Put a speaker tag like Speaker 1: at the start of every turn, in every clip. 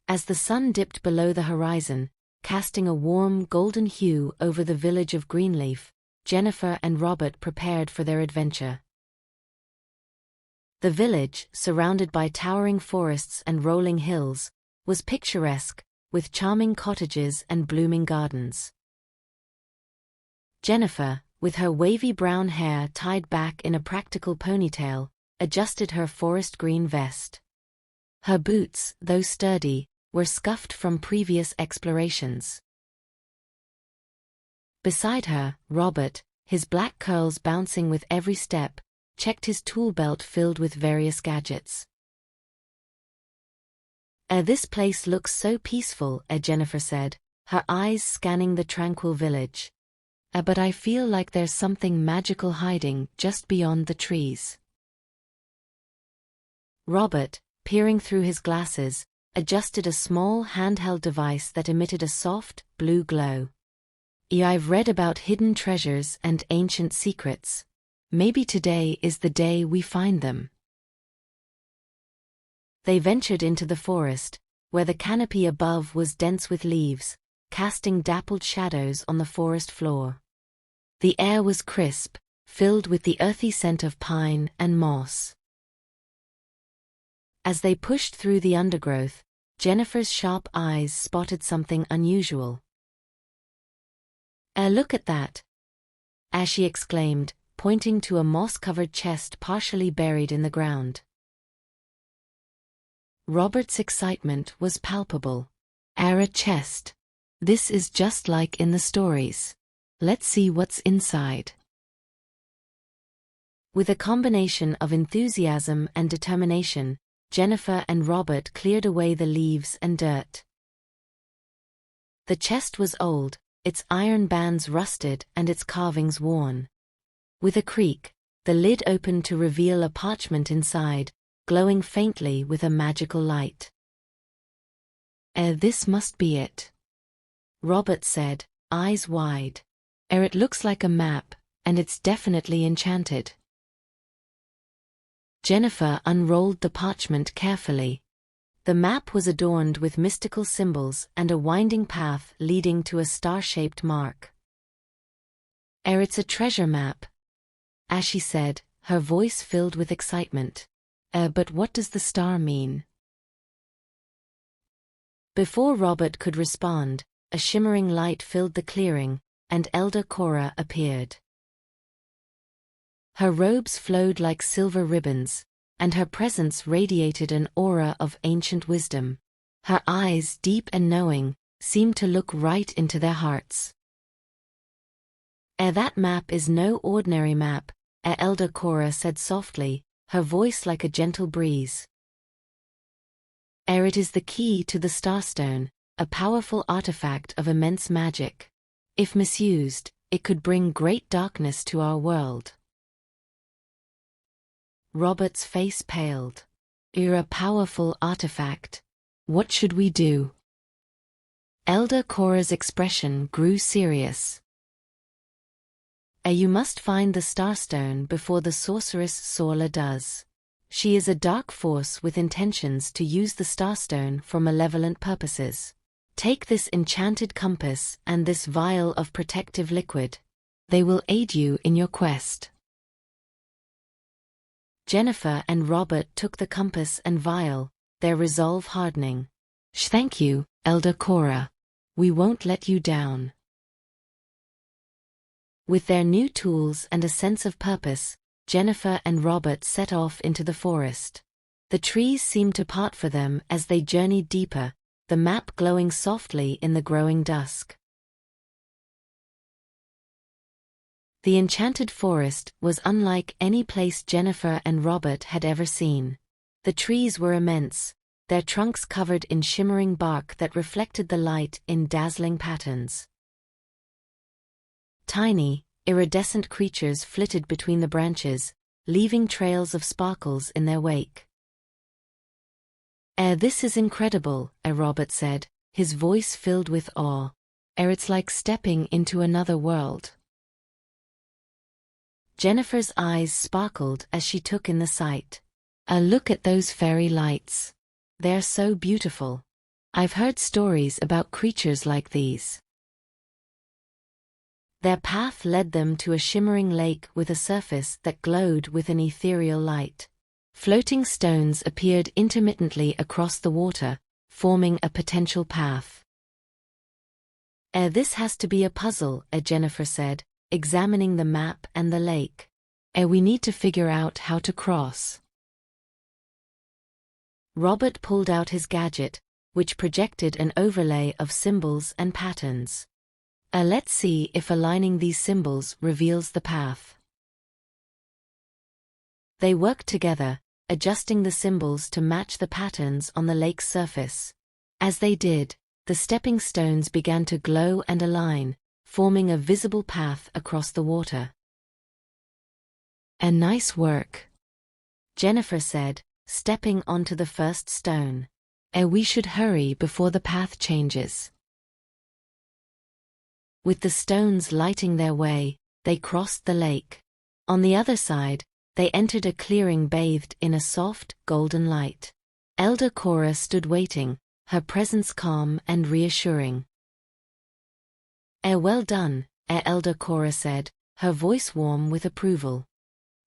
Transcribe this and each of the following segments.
Speaker 1: As the sun dipped below the horizon, casting a warm golden hue over the village of Greenleaf, Jennifer and Robert prepared for their adventure. The village, surrounded by towering forests and rolling hills, was picturesque, with charming cottages and blooming gardens. Jennifer, with her wavy brown hair tied back in a practical ponytail, adjusted her forest green vest. Her boots, though sturdy, were scuffed from previous explorations. Beside her, Robert, his black curls bouncing with every step, checked his tool belt filled with various gadgets. This place looks so peaceful," Jennifer said, her eyes scanning the tranquil village. But I feel like there's something magical hiding just beyond the trees." Robert, peering through his glasses, adjusted a small handheld device that emitted a soft, blue glow. "I've read about hidden treasures and ancient secrets. Maybe today is the day we find them." They ventured into the forest, where the canopy above was dense with leaves, casting dappled shadows on the forest floor. The air was crisp, filled with the earthy scent of pine and moss. As they pushed through the undergrowth, Jennifer's sharp eyes spotted something unusual. Look at that!" as she exclaimed, pointing to a moss-covered chest partially buried in the ground. Robert's excitement was palpable. "A chest. This is just like in the stories. Let's see what's inside." With a combination of enthusiasm and determination, Jennifer and Robert cleared away the leaves and dirt. The chest was old, its iron bands rusted and its carvings worn. With a creak, the lid opened to reveal a parchment inside, glowing faintly with a magical light. This must be it," Robert said, eyes wide. It looks like a map, and it's definitely enchanted." Jennifer unrolled the parchment carefully. The map was adorned with mystical symbols and a winding path leading to a star-shaped mark. It's a treasure map," as she said, her voice filled with excitement. But what does the star mean?" Before Robert could respond, a shimmering light filled the clearing, and Elder Cora appeared. Her robes flowed like silver ribbons, and her presence radiated an aura of ancient wisdom. Her eyes, deep and knowing, seemed to look right into their hearts. That map is no ordinary map," Elder Cora said softly, her voice like a gentle breeze. It is the key to the Starstone, a powerful artifact of immense magic. If misused, it could bring great darkness to our world." Robert's face paled. "A powerful artifact. What should we do?" Elder Cora's expression grew serious. You must find the Starstone before the sorceress Sorla does. She is a dark force with intentions to use the Starstone for malevolent purposes. Take this enchanted compass and this vial of protective liquid. They will aid you in your quest." Jennifer and Robert took the compass and vial, their resolve hardening. "Thank you, Elder Cora. We won't let you down." With their new tools and a sense of purpose, Jennifer and Robert set off into the forest. The trees seemed to part for them as they journeyed deeper, the map glowing softly in the growing dusk. The Enchanted Forest was unlike any place Jennifer and Robert had ever seen. The trees were immense, their trunks covered in shimmering bark that reflected the light in dazzling patterns. Tiny, iridescent creatures flitted between the branches, leaving trails of sparkles in their wake. This is incredible," Robert said, his voice filled with awe. It's like stepping into another world." Jennifer's eyes sparkled as she took in the sight. Look at those fairy lights. They're so beautiful. I've heard stories about creatures like these. Their path led them to a shimmering lake with a surface that glowed with an ethereal light. Floating stones appeared intermittently across the water, forming a potential path. This has to be a puzzle, Jennifer said, examining the map and the lake. We need to figure out how to cross. Robert pulled out his gadget, which projected an overlay of symbols and patterns. Let's see if aligning these symbols reveals the path. They worked together, adjusting the symbols to match the patterns on the lake's surface. As they did, the stepping stones began to glow and align, forming a visible path across the water. Nice work, Jennifer said, stepping onto the first stone. We should hurry before the path changes. With the stones lighting their way, they crossed the lake. On the other side, they entered a clearing bathed in a soft, golden light. Elder Cora stood waiting, her presence calm and reassuring. Well done, Elder Cora said, her voice warm with approval.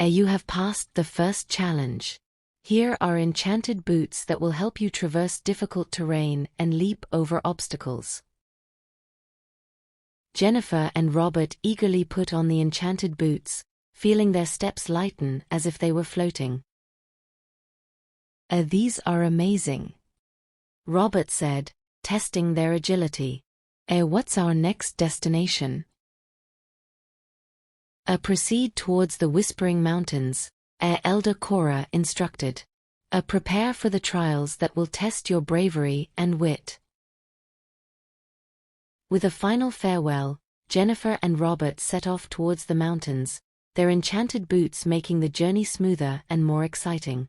Speaker 1: You have passed the first challenge. Here are enchanted boots that will help you traverse difficult terrain and leap over obstacles. Jennifer and Robert eagerly put on the enchanted boots, feeling their steps lighten as if they were floating. These are amazing, Robert said, testing their agility. What's our next destination? Proceed towards the Whispering Mountains, Elder Cora instructed. Prepare for the trials that will test your bravery and wit. With a final farewell, Jennifer and Robert set off towards the mountains, their enchanted boots making the journey smoother and more exciting.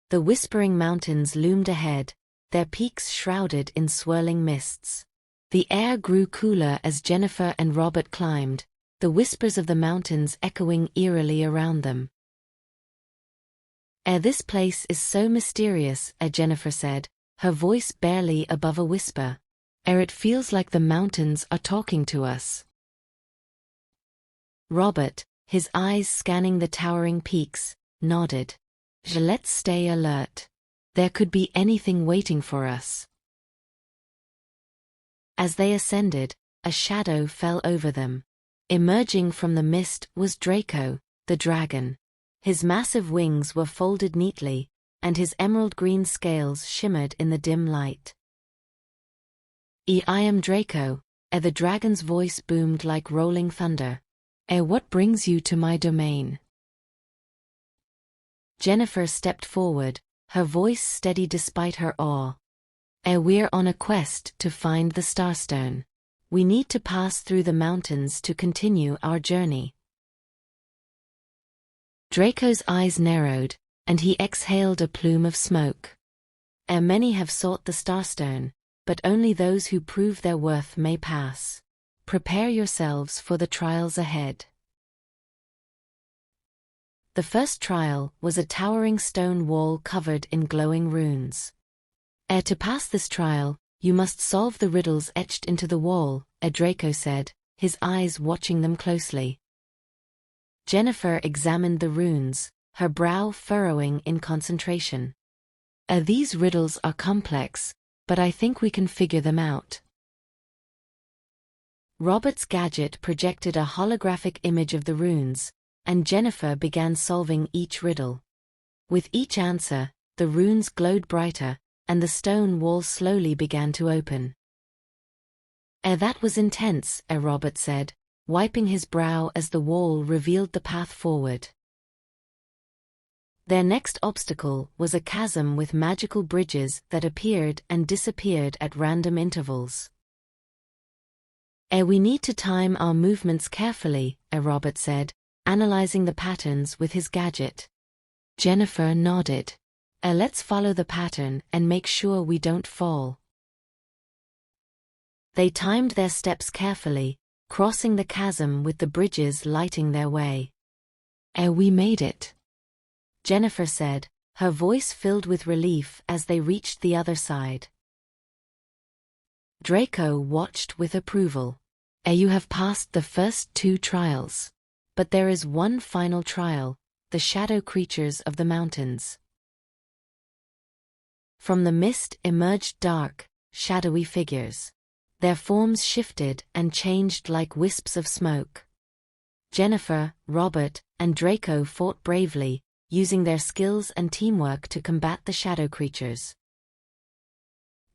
Speaker 1: The Whispering Mountains loomed ahead, their peaks shrouded in swirling mists. The air grew cooler as Jennifer and Robert climbed, the whispers of the mountains echoing eerily around them. This place is so mysterious, Jennifer said, her voice barely above a whisper. It feels like the mountains are talking to us. Robert, his eyes scanning the towering peaks, nodded. Let's stay alert. There could be anything waiting for us. As they ascended, a shadow fell over them. Emerging from the mist was Draco, the dragon. His massive wings were folded neatly, and his emerald-green scales shimmered in the dim light. I am Draco, the dragon's voice boomed like rolling thunder. What brings you to my domain? Jennifer stepped forward, her voice steady despite her awe. We're on a quest to find the Starstone. We need to pass through the mountains to continue our journey. Draco's eyes narrowed, and he exhaled a plume of smoke. Many have sought the Starstone, but only those who prove their worth may pass. Prepare yourselves for the trials ahead. The first trial was a towering stone wall covered in glowing runes. To pass this trial, you must solve the riddles etched into the wall, Draco said, his eyes watching them closely. Jennifer examined the runes, her brow furrowing in concentration. These riddles are complex, but I think we can figure them out. Robert's gadget projected a holographic image of the runes, and Jennifer began solving each riddle. With each answer, the runes glowed brighter, and the stone wall slowly began to open. That was intense, Robert said, wiping his brow as the wall revealed the path forward. Their next obstacle was a chasm with magical bridges that appeared and disappeared at random intervals. We need to time our movements carefully, Robert said, analyzing the patterns with his gadget. Jennifer nodded. Let's follow the pattern and make sure we don't fall. They timed their steps carefully, crossing the chasm with the bridges lighting their way. We made it, Jennifer said, her voice filled with relief as they reached the other side. Draco watched with approval. You have passed the first 2 trials. But there is one final trial, the shadow creatures of the mountains. From the mist emerged dark, shadowy figures. Their forms shifted and changed like wisps of smoke. Jennifer, Robert, and Draco fought bravely, using their skills and teamwork to combat the shadow creatures.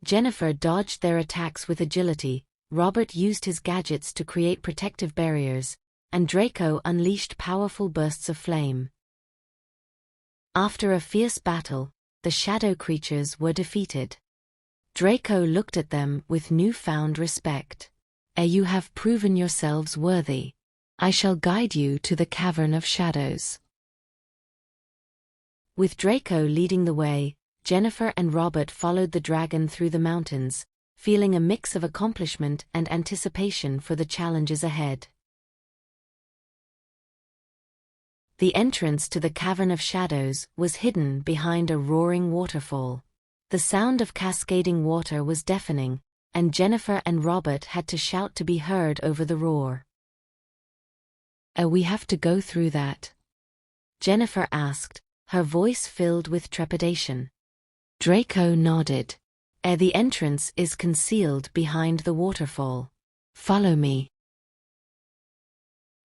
Speaker 1: Jennifer dodged their attacks with agility, Robert used his gadgets to create protective barriers, and Draco unleashed powerful bursts of flame. After a fierce battle, the shadow creatures were defeated. Draco looked at them with newfound respect. You have proven yourselves worthy. I shall guide you to the Cavern of Shadows. With Draco leading the way, Jennifer and Robert followed the dragon through the mountains, feeling a mix of accomplishment and anticipation for the challenges ahead. The entrance to the Cavern of Shadows was hidden behind a roaring waterfall. The sound of cascading water was deafening, and Jennifer and Robert had to shout to be heard over the roar. We have to go through that?" Jennifer asked, her voice filled with trepidation. Draco nodded. The entrance is concealed behind the waterfall. Follow me."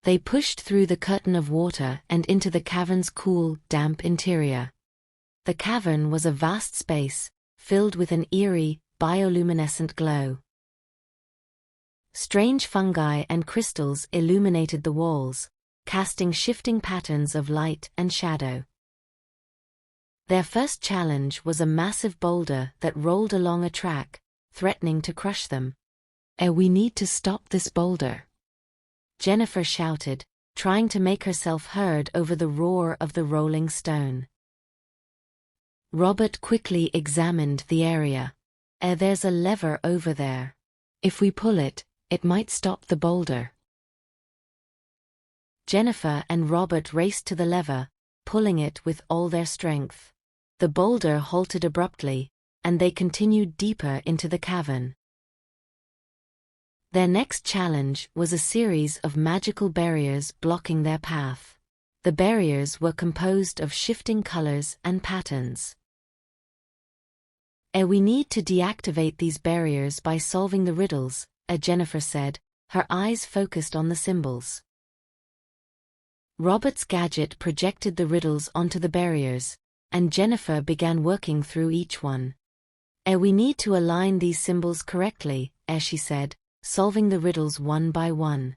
Speaker 1: They pushed through the curtain of water and into the cavern's cool, damp interior. The cavern was a vast space, filled with an eerie, bioluminescent glow. Strange fungi and crystals illuminated the walls, casting shifting patterns of light and shadow. Their first challenge was a massive boulder that rolled along a track, threatening to crush them. We need to stop this boulder," Jennifer shouted, trying to make herself heard over the roar of the rolling stone. Robert quickly examined the area. There's a lever over there. If we pull it, it might stop the boulder." Jennifer and Robert raced to the lever, pulling it with all their strength. The boulder halted abruptly, and they continued deeper into the cavern. Their next challenge was a series of magical barriers blocking their path. The barriers were composed of shifting colors and patterns. We need to deactivate these barriers by solving the riddles," Jennifer said, her eyes focused on the symbols. Robert's gadget projected the riddles onto the barriers, and Jennifer began working through each one. We need to align these symbols correctly," she said, solving the riddles one by one.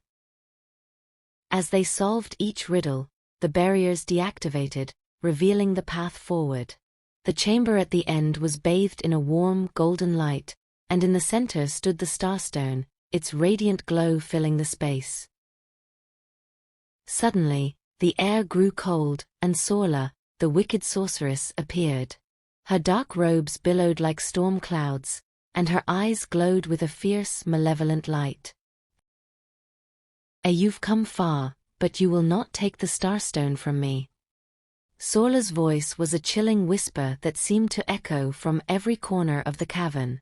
Speaker 1: As they solved each riddle, the barriers deactivated, revealing the path forward. The chamber at the end was bathed in a warm, golden light, and in the center stood the Starstone, its radiant glow filling the space. Suddenly, the air grew cold, and Sorla, the wicked sorceress, appeared. Her dark robes billowed like storm clouds, and her eyes glowed with a fierce, malevolent light. You've come far, but you will not take the Starstone from me." Sorla's voice was a chilling whisper that seemed to echo from every corner of the cavern.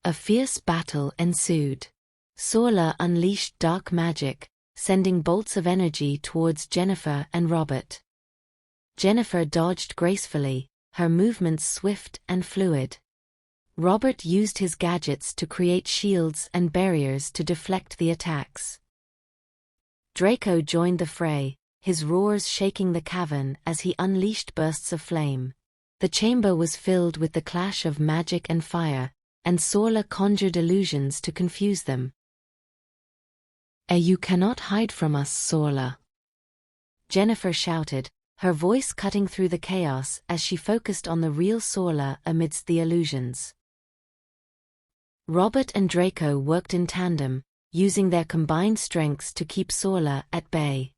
Speaker 1: A fierce battle ensued. Sorla unleashed dark magic, sending bolts of energy towards Jennifer and Robert. Jennifer dodged gracefully, her movements swift and fluid. Robert used his gadgets to create shields and barriers to deflect the attacks. Draco joined the fray, his roars shaking the cavern as he unleashed bursts of flame. The chamber was filled with the clash of magic and fire, and Sorla conjured illusions to confuse them. You cannot hide from us, Sorla," Jennifer shouted, her voice cutting through the chaos as she focused on the real Sorla amidst the illusions. Robert and Draco worked in tandem, using their combined strengths to keep Sorla at bay.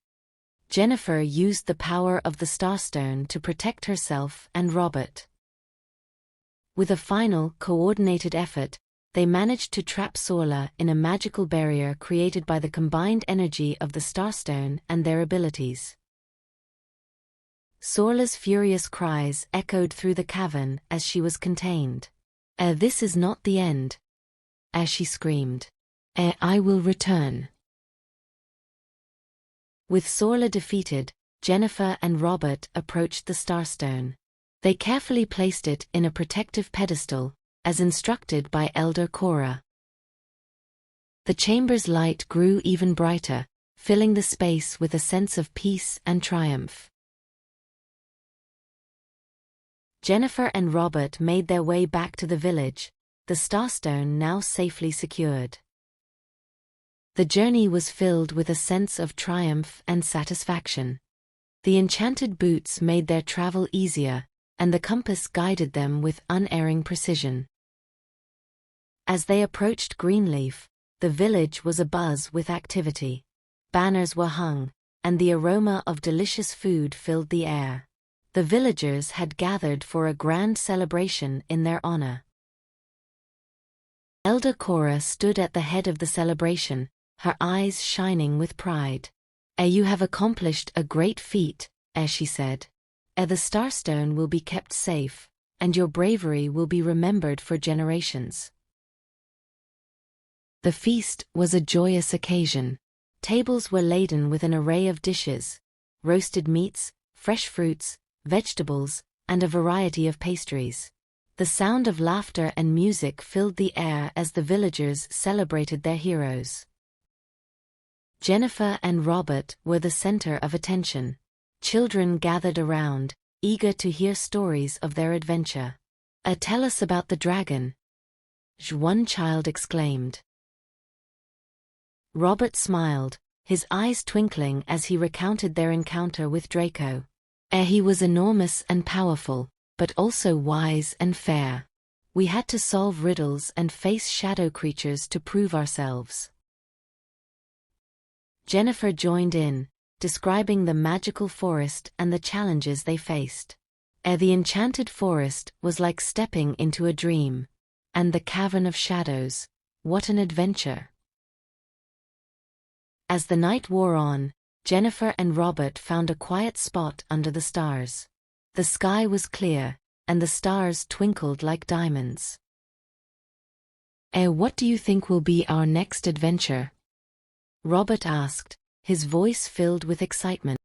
Speaker 1: Jennifer used the power of the Starstone to protect herself and Robert. With a final, coordinated effort, they managed to trap Sorla in a magical barrier created by the combined energy of the Starstone and their abilities. Sorla's furious cries echoed through the cavern as she was contained. This is not the end. As she screamed. I will return. With Sorla defeated, Jennifer and Robert approached the Starstone. They carefully placed it in a protective pedestal, as instructed by Elder Cora. The chamber's light grew even brighter, filling the space with a sense of peace and triumph. Jennifer and Robert made their way back to the village, the Starstone now safely secured. The journey was filled with a sense of triumph and satisfaction. The enchanted boots made their travel easier, and the compass guided them with unerring precision. As they approached Greenleaf, the village was abuzz with activity. Banners were hung, and the aroma of delicious food filled the air. The villagers had gathered for a grand celebration in their honor. Elder Cora stood at the head of the celebration, her eyes shining with pride. You have accomplished a great feat, she said. The Starstone will be kept safe, and your bravery will be remembered for generations. The feast was a joyous occasion. Tables were laden with an array of dishes, roasted meats, fresh fruits, vegetables, and a variety of pastries. The sound of laughter and music filled the air as the villagers celebrated their heroes. Jennifer and Robert were the center of attention. Children gathered around, eager to hear stories of their adventure. Tell us about the dragon," one child exclaimed. Robert smiled, his eyes twinkling as he recounted their encounter with Draco. He was enormous and powerful, but also wise and fair. We had to solve riddles and face shadow creatures to prove ourselves. Jennifer joined in, describing the magical forest and the challenges they faced. The Enchanted Forest was like stepping into a dream. And the Cavern of Shadows, what an adventure! As the night wore on, Jennifer and Robert found a quiet spot under the stars. The sky was clear, and the stars twinkled like diamonds. What do you think will be our next adventure?" Robert asked, his voice filled with excitement.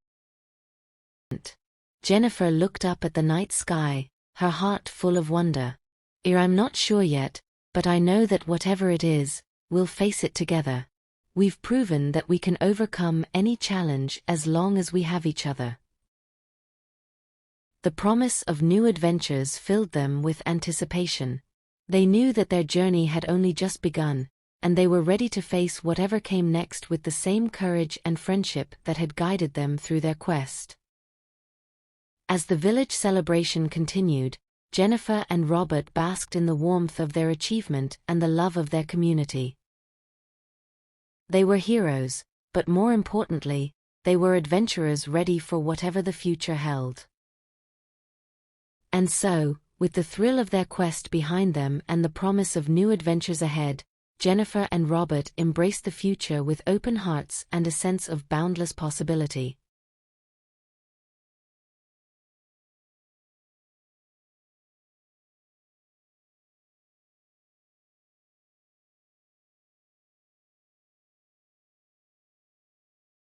Speaker 1: Jennifer looked up at the night sky, her heart full of wonder. I'm not sure yet, but I know that whatever it is, we'll face it together. We've proven that we can overcome any challenge as long as we have each other." The promise of new adventures filled them with anticipation. They knew that their journey had only just begun, and they were ready to face whatever came next with the same courage and friendship that had guided them through their quest. As the village celebration continued, Jennifer and Robert basked in the warmth of their achievement and the love of their community. They were heroes, but more importantly, they were adventurers ready for whatever the future held. And so, with the thrill of their quest behind them and the promise of new adventures ahead, Jennifer and Robert embraced the future with open hearts and a sense of boundless possibility.